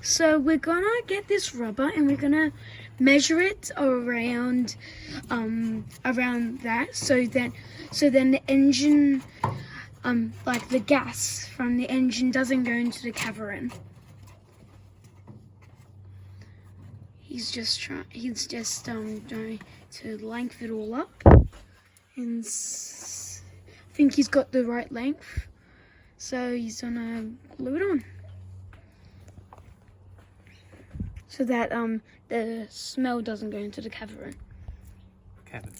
So we're gonna get this rubber and we're gonna measure it around that, so then the engine, like the gas from the engine doesn't go into the cavern. He's just trying to length it all up, and I think he's got the right length, so he's gonna glue it on so that the smell doesn't go into the cavern. Cabin.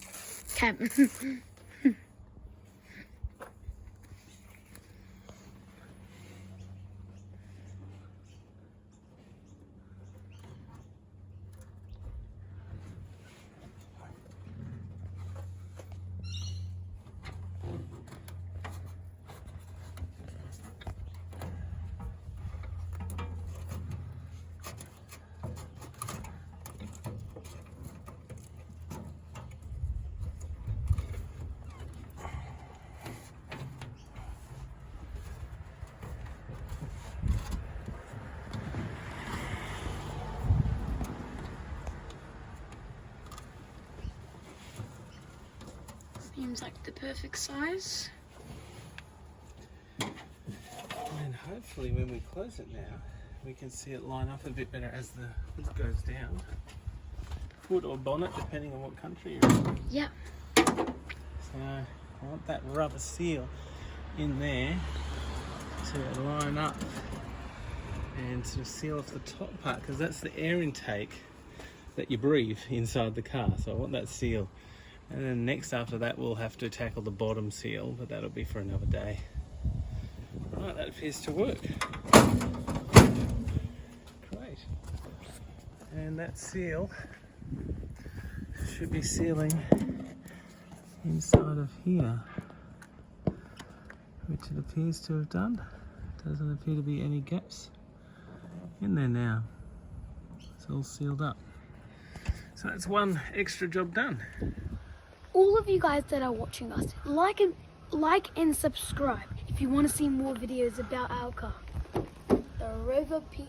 Seems like the perfect size. And hopefully when we close it now, we can see it line up a bit better as the hood goes down. Hood or bonnet, depending on what country you're in. Yeah. So I want that rubber seal in there to line up and sort of seal off the top part, because that's the air intake that you breathe inside the car. So I want that seal. And then next after that we'll have to tackle the bottom seal, but that'll be for another day. Right, that appears to work. Great. And that seal should be sealing inside of here, which it appears to have done. Doesn't appear to be any gaps in there now. It's all sealed up. So that's one extra job done. All of you guys that are watching us, like and subscribe if you want to see more videos about our car, the Rover P4.